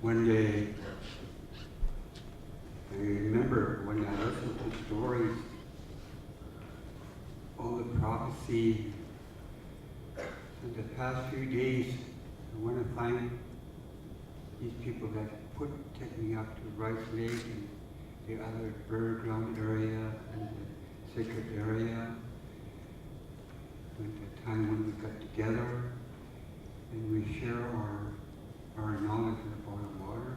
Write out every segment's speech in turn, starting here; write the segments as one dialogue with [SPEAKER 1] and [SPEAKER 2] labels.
[SPEAKER 1] One day, I remember when I listened to stories, all the prophecy. In the past few days, I want to find these people that take me up to Rice Lake and the other burial ground area and the sacred area. When the time when we got together and we share our knowledge about the water.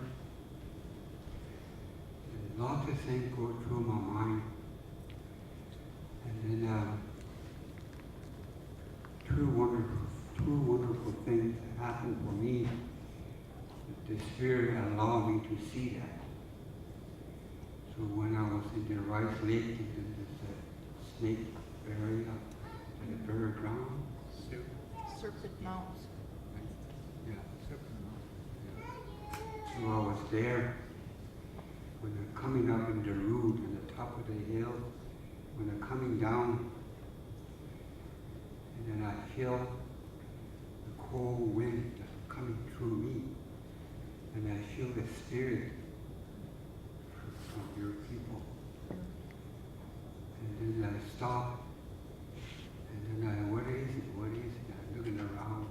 [SPEAKER 1] And lots of things go through my mind. And then two wonderful things happened for me. The Spirit allowed me to see that. So when I was in the Rice Lake, in this snake area, at the burial ground.
[SPEAKER 2] Serpent Mount.
[SPEAKER 1] Yeah, Serpent Mount. Yeah. So I was there when they're coming up in the road on the top of the hill, when they're coming down, and then I feel the cold wind coming through me, and I feel the Spirit of your people. And then I stop, and then what is it? What is it? I'm looking around.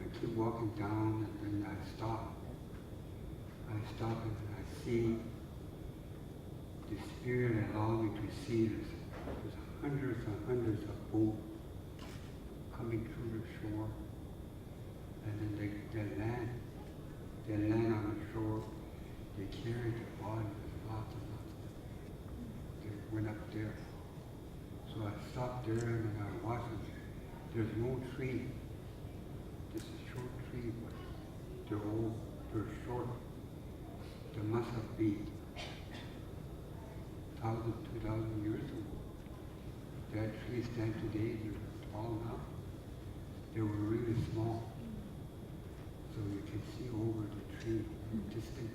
[SPEAKER 1] I keep walking down, and then I stop. I stop, and then I see the Spirit allowed me to see there's hundreds and hundreds of boats coming through the shore, and then they land on the shore. They carried the body with lots and lots of them. They went up there. So I stopped there and then I watched them. There's no tree. This is a short tree, but they're short. There must have been 1,000, 2,000 years ago. That tree stand today, they're tall now. They were really small. So you can see over the tree, distant.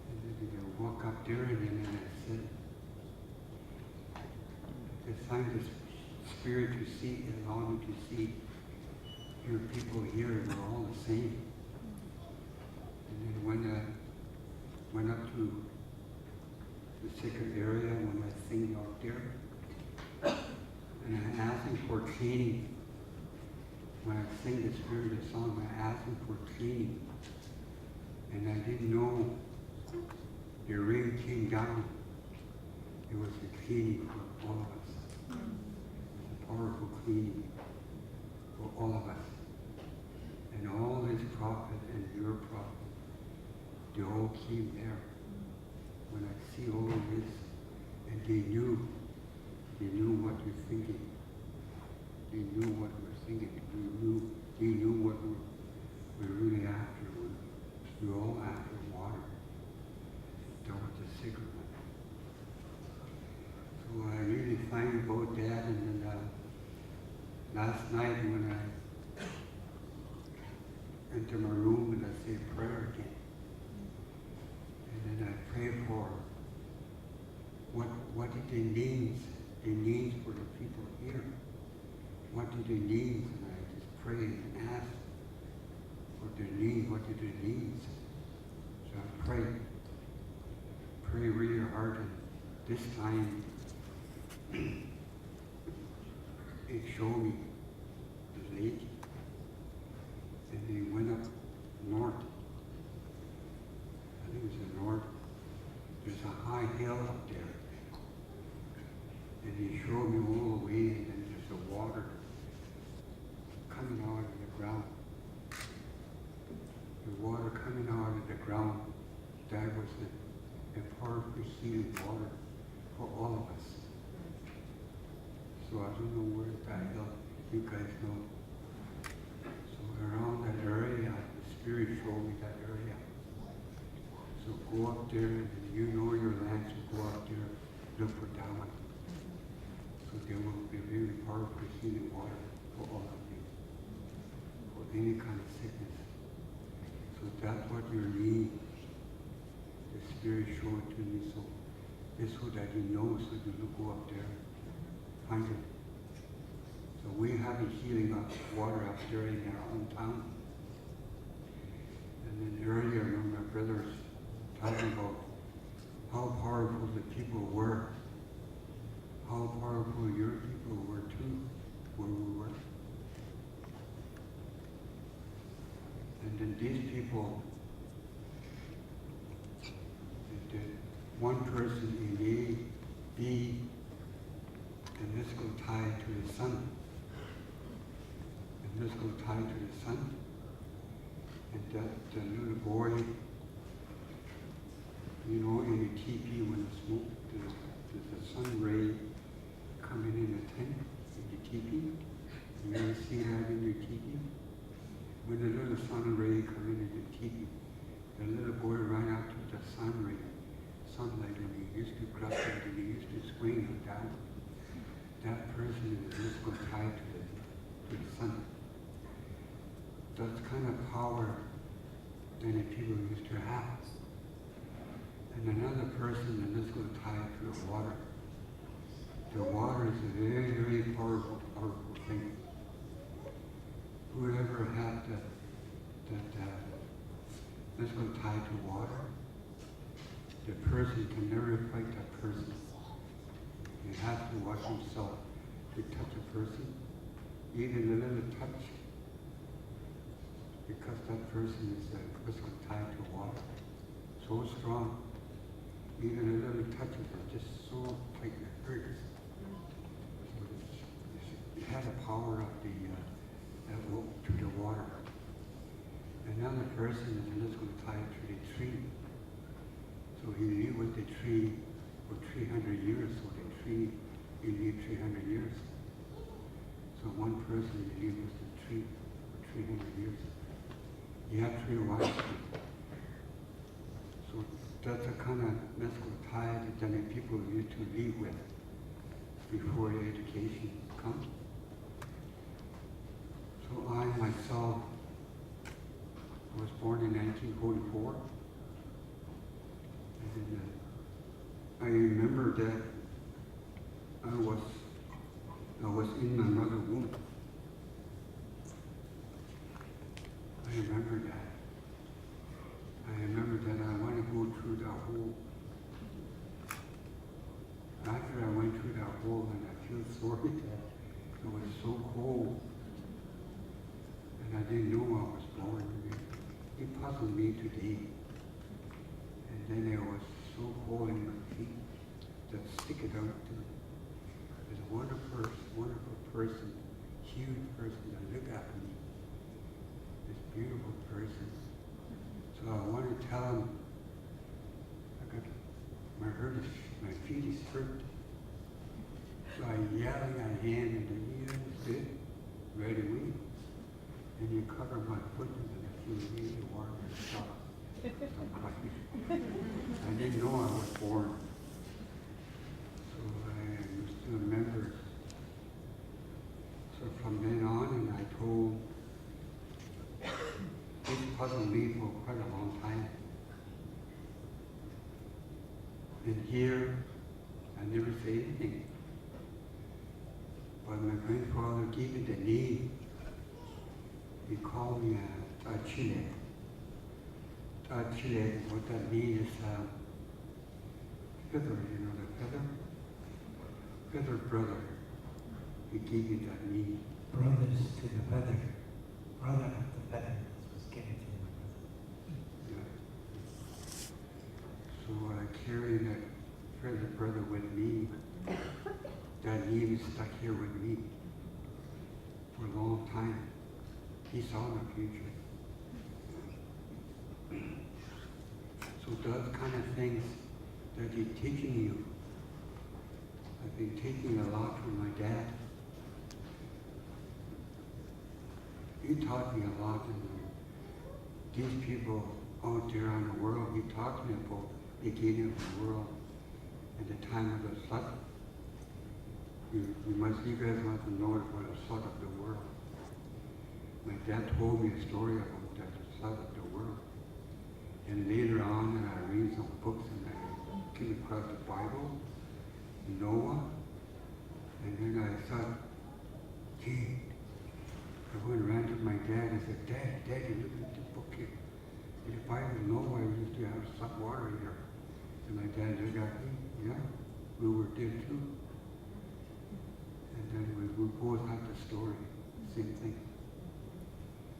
[SPEAKER 1] And then I walk up there and then I said, I find the Spirit to see and allow me to see your people here, we're all the same. And then when I went up to the sacred area, when I sing out there, and I asked him for training. When I sing the Spirit of song, I asked him for training. And I didn't know the rain came down. It was a cleaning for all of us. It was a powerful cleaning for all of us. And all his prophet and your prophet, they all came there. When I see all of this, and they knew what we're thinking. They knew what we're thinking. They knew what we're really after. We're all after water. That was the secret one. So I really find about that, and then last night when I enter my room and I say a prayer again, and then I pray for what did they need for the people here. What do they need? And I just pray and ask what they need, what do they need. So I pray really hard, and this time it showed me the lake, and they went up north. I think it was the north. There's a high hill up there. And he showed me all the way, and then there's the water coming out of the ground. The water coming out of the ground, that was a powerful healing water for all of us. So I don't know where that hill, you guys know. So around that area, the Spirit showed me that area. So go up there, and you know your land, so go up there, look for that one. So there will be really powerful healing water for all of you, for any kind of sickness. So that's what you need. The Spirit showed it to me, so it's so that you know, so you go up there, find it. So we have a healing of water up there in our own town. then earlier when my brother was talking about how powerful the people were, how powerful your people were too, where we were. And then these people, that one person in A, B, and this go tied to the sun, and this go tied to the sun, and that the little boy, you know, in the teepee when the smoke, there's a sun ray coming in the tent, in the teepee. You ever see that in your teepee? When the little sun ray come in the teepee, the little boy ran out to the sun ray, sunlight, and he used to grab it and he used to swing it down. That person is just go tied to the sun. That's kind of power that the people used to have. And another person that is going to tie it to the water. The water is a very, very powerful thing. Whoever had this going to tie to water, the person can never fight that person. You have to watch himself to touch a person, even a little touch, because that person is physically tied to water, so strong. Even a little touches are just so tight it hurts. So it had a power of to the water. Another person is physically tied to the tree. So he lived with the tree for 300 years, so the tree, he lived 300 years. So one person he lived with the tree for 300 years. He had 3 wives. So that's a kind of mystical tie that the people used to live with before the education comes. So I myself was born in 1944. And I remember that I was in my mother's womb. I remember that. I remember that I want to go through that hole. After I went through that hole, and I feel sorry that it was so cold, and I didn't know I was born. It puzzled me today. And then it was so cold in my feet that stick it out to me. There's a wonderful person, huge person that look at me. This beautiful person. So I want to tell him, my feet is hurt. So I yelling at him, and then he understood right away. And you cover my foot, and I feel really warm and soft. I'm crying. I didn't know I was born. So I used to remember. So from then on, and I told, this puzzled me for quite a long time. And here, I never say anything. But my grandfather gave me the name. He called me Chile. Chile, what that means is feather, you know, the feather? Feather brother. He gave me that name.
[SPEAKER 3] Brothers to the feather. Brother of the feather was given to my brother.
[SPEAKER 1] Yeah. So I carry that feather brother with me. That name is stuck here with me for a long time. He saw the future. So those kind of things that he's teaching you, I've been taking a lot from my dad. He taught me a lot, and these people out there in the world, he taught me about the beginning of the world and the time of the flood. You guys want to know about the flood of the world. My dad told me a story about that, the flood of the world. And later on, I read some books, and I came across the Bible, Noah, and then I thought, gee, I went around to my dad and said, Daddy, look at the book here. But if I would know, I used to have some water here. And my dad looked at me, yeah, we were there too. And then we both had the story, same thing.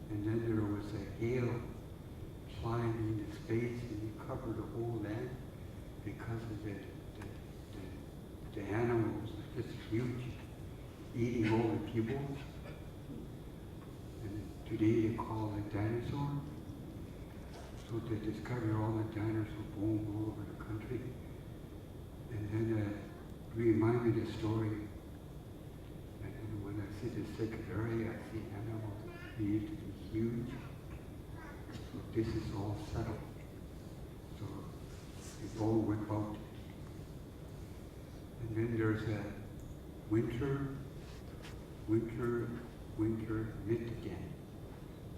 [SPEAKER 1] And then there was a hail flying into space and it covered the whole land because of the animals, just huge, eating all the people. And today they call it dinosaur. So they discovered all the dinosaur bones all over the country. And then reminded me the story. And then when I see the sacred area, I see animals need to be huge. So this is all settled. So it all went out. And then there's a winter, mid again.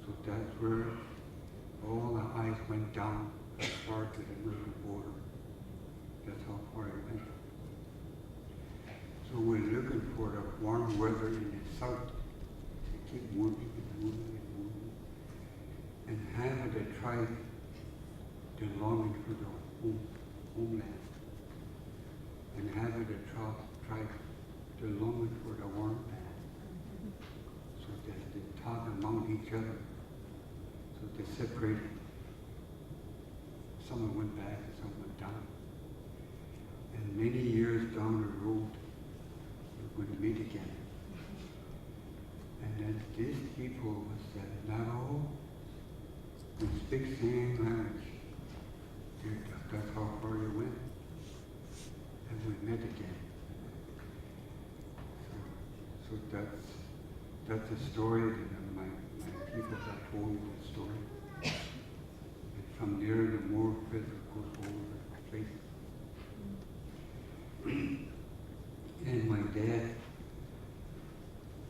[SPEAKER 1] So that's where all the ice went down as far to the northern border. That's how far it went. So we're looking for the warm weather in the south to keep moving and moving and moving. And half of the tribe, they're longing for the homeland. And half of the tribe, they're longing for the warm land. So they talk among each other. So they separated. Someone went back and someone went down. And many years down the road, we're going to meet again. And then these people was Navajo, who speak same language. That's how far you went. And we met again. So that's a story that my people have told me the story. And from there, the more feather goes over the place. And my dad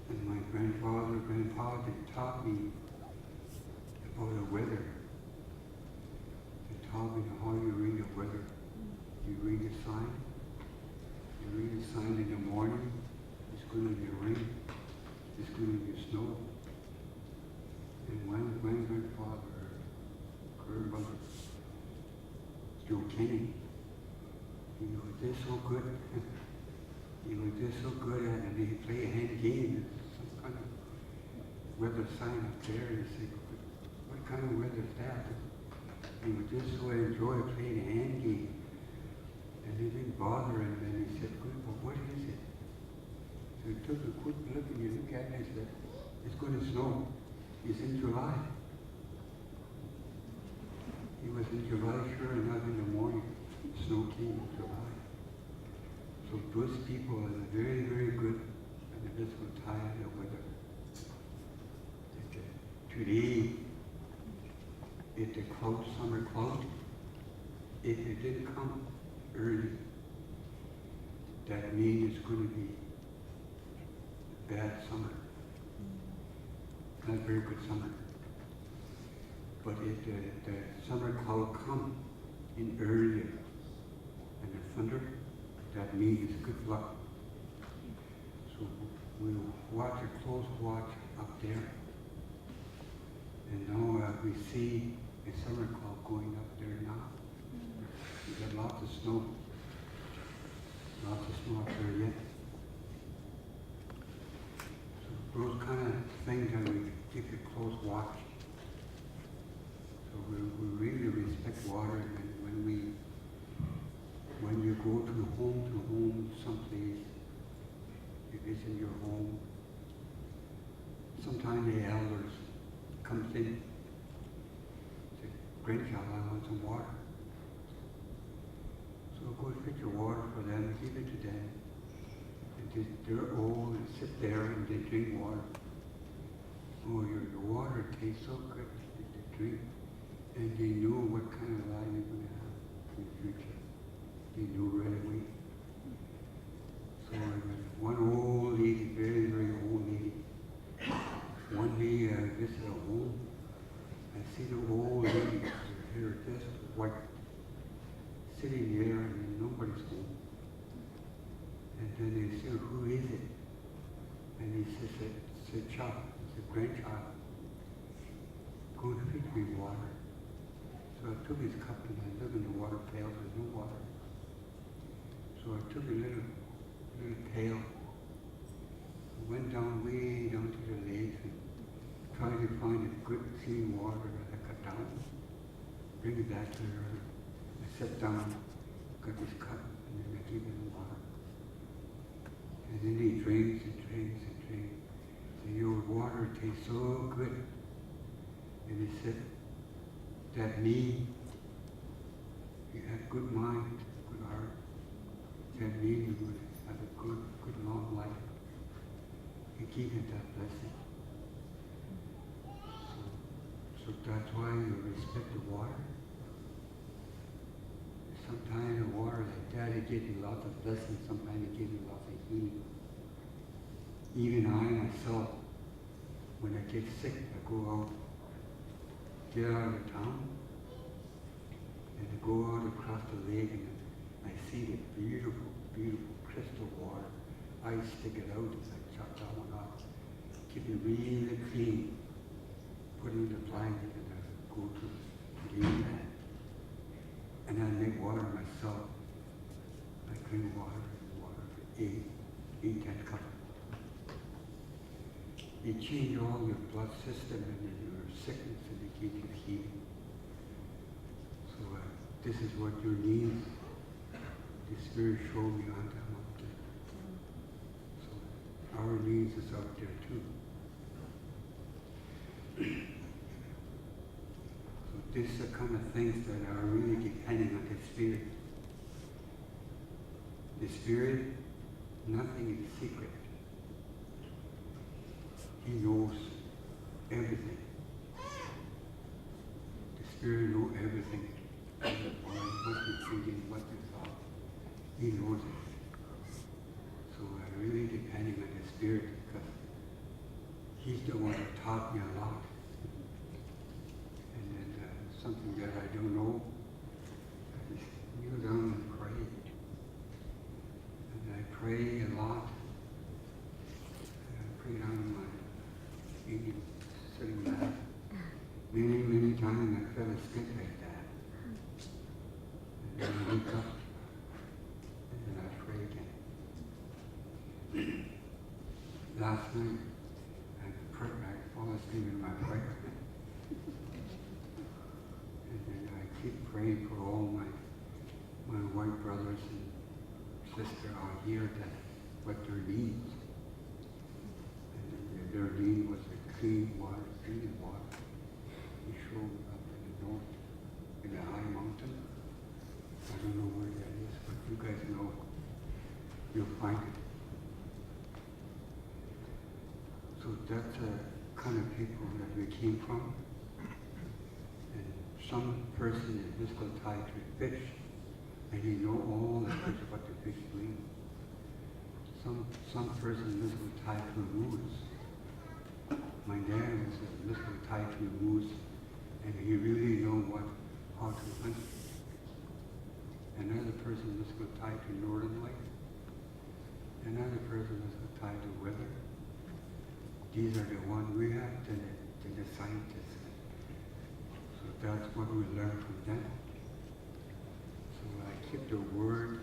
[SPEAKER 1] and my grandfather, they taught me about the weather. They taught me how you read the weather. You read the sign. You read the sign in the morning. It's going to be rain. It's going to be snow. And one grandmother, Joe Kenny, he was just so good. He was just so good at it. He played a hand game. Some kind of weather sign up there. And he said, what kind of weather is that? He would just so enjoy playing a hand game. And he didn't bother him. And he said, well, what is it? So he took a quick look and he looked at it and he said, it's going to snow. It's in July. It was in July, sure enough, in the morning. Snow came in July. So those people are very, very good at the physical time of the weather. Today, if the summer cloud, if it didn't come early, that means it's going to be a bad summer. Not very good summer. But if the summer cloud come in earlier and the thunder, that means good luck. So we'll watch a close watch up there. And now we see a summer cloud going up there now. We got lots of snow. Lots of snow up there yet. So those kind of things that we keep a close watch. So we really respect water, and when you go to home someplace, you visit your home, sometimes the elders comes in, say, grandchild, I want some water. So go fetch your water for them, give it to them. And they're old and sit there and they drink water. Oh, your water tastes so good, they drink. And they know what kind of life you're going to have in the future. They knew right away. So I was one old lady, very, very old lady. One day I visited a home. I see the old lady, her hair just white, sitting there and nobody's home. And then they said, who is it? And he said, it's a child, it's a grandchild. Go to fetch me water. So I took his cup and I looked in the water pail, there's no water. So I took a little pail, went down way down to the lake and tried to find a good clean water that I got down, bring it back to her. I sat down, got this cup, and then I gave him the water. And then he drinks and drinks and drinks. So your water tastes so good. And he said, that me, you have good mind, good heart. That me, you would have a good long life. He gave him that blessing. So that's why you respect the water. Sometimes the water like that, it gives you lots of blessings. Sometimes it gives you lots of healing. Even I myself, when I get sick, I go out, get out of town, and I go out across the lake and I see the beautiful, beautiful crystal water. I stick it out as I chop that one off, keep it really clean, put it in the blanket and I go to game that. And I make water myself. I drink water for 8, 10 cups. It changes all your blood system and your sickness and it gives you healing. So this is what your needs. The Spirit showed me on that mountain. So our needs is out there too. So these are kind of things that are really depending on the Spirit. The Spirit, nothing is secret. He knows everything. The Spirit knows everything. What you're thinking, what you thought. He knows it. So I'm really depending on the Spirit because He's the one that taught me a lot. And then something that I don't know, I just kneel down and pray. And I pray a lot. And I pray down my sitting back. Many times I fell asleep like that. And then I wake up and then I pray again. Last night I fall asleep in my prayer. And then I keep praying for all my white brothers and sisters out here that what their needs. And their need was a clean water, drinking water. He showed me up in the north, in the high mountain. I don't know where that is, but you guys know. You'll find it. So that's the kind of people that we came from. And some person is physical tied to a fish, and he know all the fish, what the fish mean. Some person is physical tied to a moose. My dad was a mystical tied to a moose, and he really know how to hunt. Another person mystical tied to northern light. Another person mystical tied to weather. These are the ones we have, the scientists. So that's what we learn from them. So I keep the word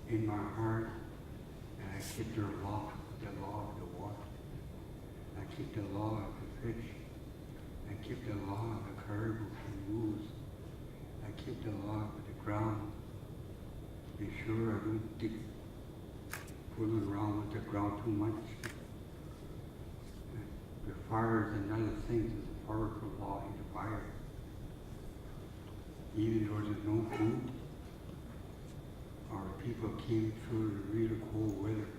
[SPEAKER 1] in my heart, and I keep the law of the water. I keep the law of the fish. I keep the law of the caribou and moose. I keep the law of the ground. Be sure I don't dig fooling around with the ground too much. The fire is another thing. There's a powerful law in the fire. Even though there's no food, our people came through the really cold weather.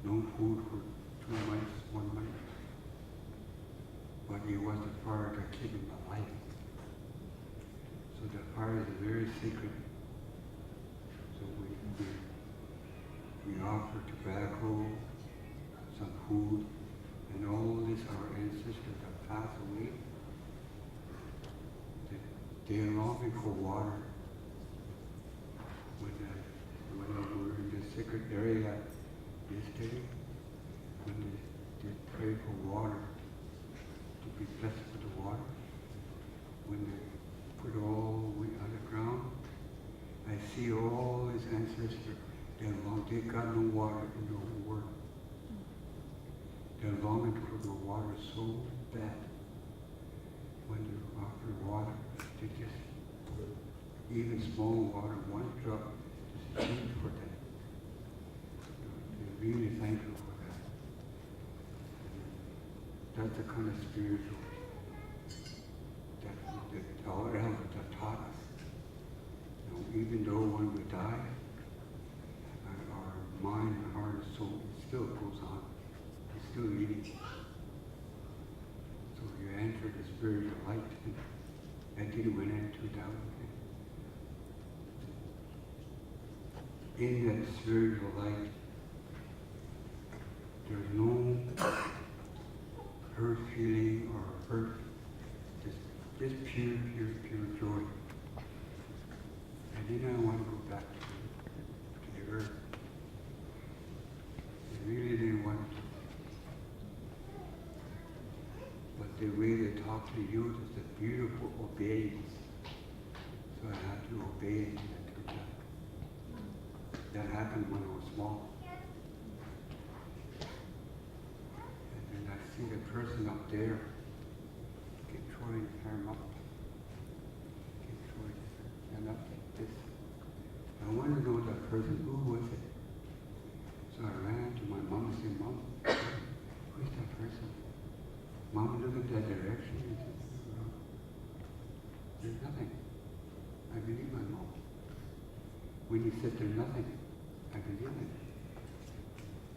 [SPEAKER 1] No food for 2 months, 1 month. But it was the fire that kept them alive. So the fire is very sacred. So we offer tobacco, some food, and all this our ancestors have passed away. They are longing for water. When we were in the sacred area yesterday, when they prayed for water, to be blessed with the water, when they put so bad when you offer water to just, even small water, one drop, just thank for that. They're really thankful for that. That's the kind of spiritual that our elders have taught us. Even though when we die, our mind and heart and soul still goes on. It's still living. So you enter the spiritual light, and then went into down. In that spiritual light, there's no hurt feeling or hurt, just pure joy. And then I want to go back to the earth. I really didn't want to. But the way they talk to you is a beautiful obedience. So I had to obey it and do that. That happened when I was small. And then I see the person up there, keep trying to arm up. Keep trying to stand up like this. I want to know that person, who was it? So I ran to my mom and said, Mom, who is that person? Mom looked in that direction and said, no, there's nothing. I believe my mom. When he said there's nothing, I believe it.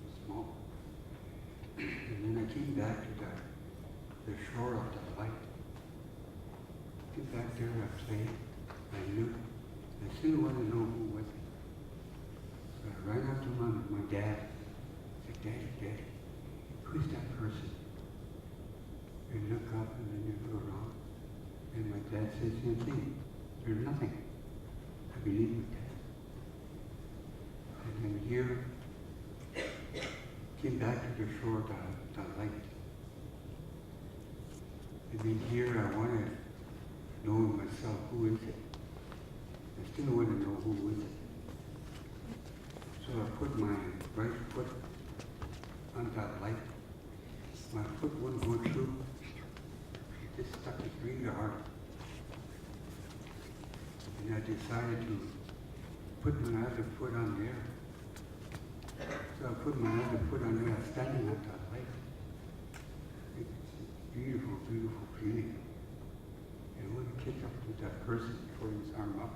[SPEAKER 1] It's small. And then I came back to the shore of the light. Came back there, I played, I looked. I still want to know who was it. So I ran up to my dad. I said, Daddy, who's that person? You look up and then you look around. And my dad says, same thing. There's nothing. I believe my dad. And then here, came back to the shore, the light. And then here I want to know myself, who is it? I still want to know who is it. So I put my right foot on that light. My foot wouldn't go through. It just stuck it really hard. And I decided to put my other foot on there. So I put my other foot on there, standing at that light. It's a beautiful, beautiful feeling. And I want to catch up to that person before his arm up.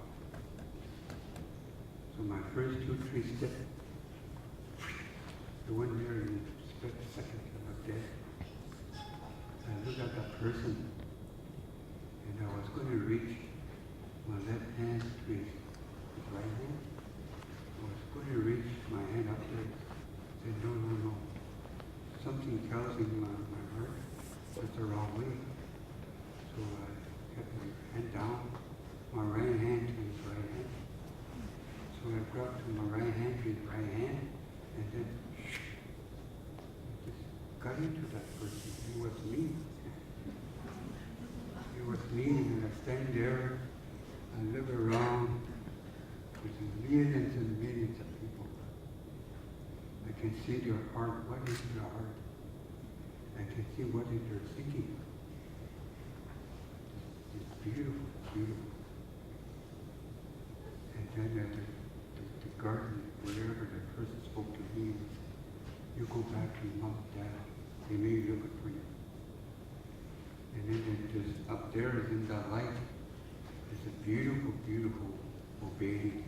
[SPEAKER 1] So my first 2-3 steps, the one there in split second up there. I looked at that person, and I was going to reach my left hand to his right hand. I was going to reach my hand up there. I said, no. Something tells in my heart that's the wrong way. So I kept my hand down, my right hand to his right hand. So I brought to my right hand to his right hand, and then just got into that person. It was me. It was me, and I stand there and look around. There's millions and millions of people. I can see their heart. What is their heart? I can see what is their thinking. It's beautiful, beautiful. And then the garden, wherever the person spoke to me, you go back to your mom and dad. They may look for you. And then there's up there is in that light, there's a beautiful, beautiful obeying.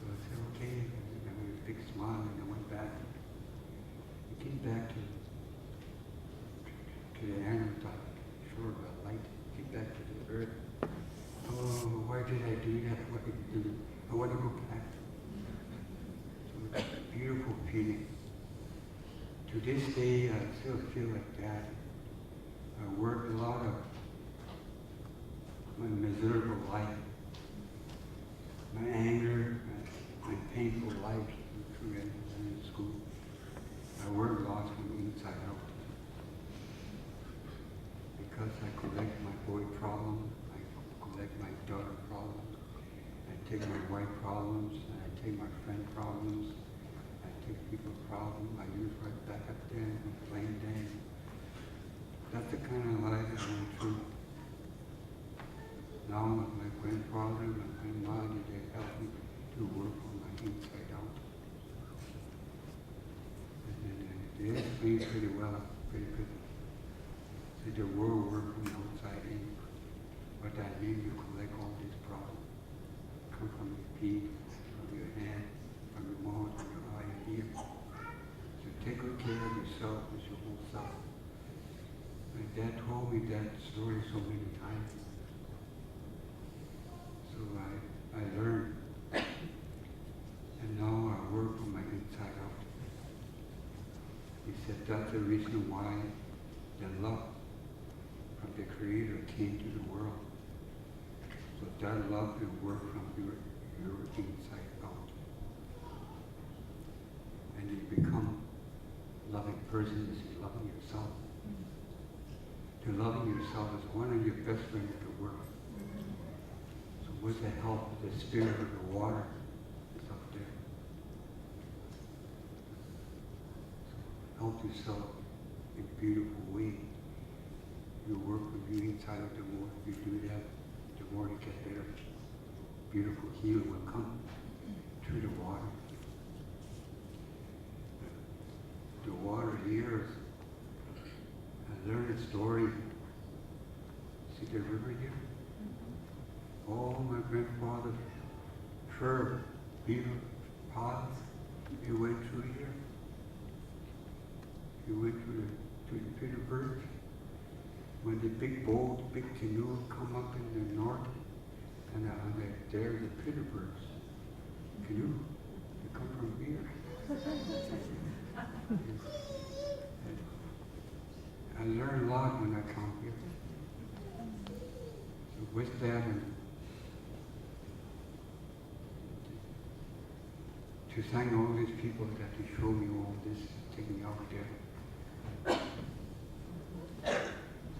[SPEAKER 1] So I said, okay, and I made a big smile, and I went back. I came back to the end of the shore of the light. Came back to the earth. Oh, why did I do that? What did I do? I want to go back. So it's a beautiful feeling. To this day, I still feel like that. I worked a lot of my miserable life, my anger, my painful life through in school. I worked a lot from inside out. Because I collect my boy problems, I collect my daughter problems, I take my wife problems, and I take my friend problems, I take people's problems, I use right back up there and blame them. that's the kind of life I went through. Now with my grandfather and my grandmother, they helped me to work on my inside out. And then they explained pretty well, pretty good. So the world work from the outside in. What that means, you collect all these problems. Come from your feet, from your hand, from your mouth, from your eye and ear. So take good care of yourself as your whole self. My dad told me that story so many times. So I learned. And now I work on my inside out. He said that's the reason why the love from the Creator came to the world. So that love will work from your inside out. And you become a loving person as you loving yourself. To loving yourself is one of your best friends in the world. So with the help of the spirit of the water is up there. So help yourself in a beautiful way. You work with you inside out, the more you do that, the more you get better. Beautiful healing will come through the water. The water here is, I learned a story. See the river here? Oh, my grandfather, sure, Peter, paths, he went through here. He went to the Peter Birch. When the big boat, big canoe come up in the north, and there's the Peterbird's canoe. They come from here. I learn a lot when I come here. So with that, and to thank all these people that they show me all this, take me out there.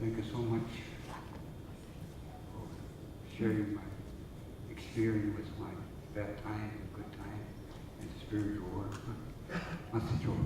[SPEAKER 1] Thank you so much for sharing my experience with my bad time and good time and spiritual work. Must enjoy.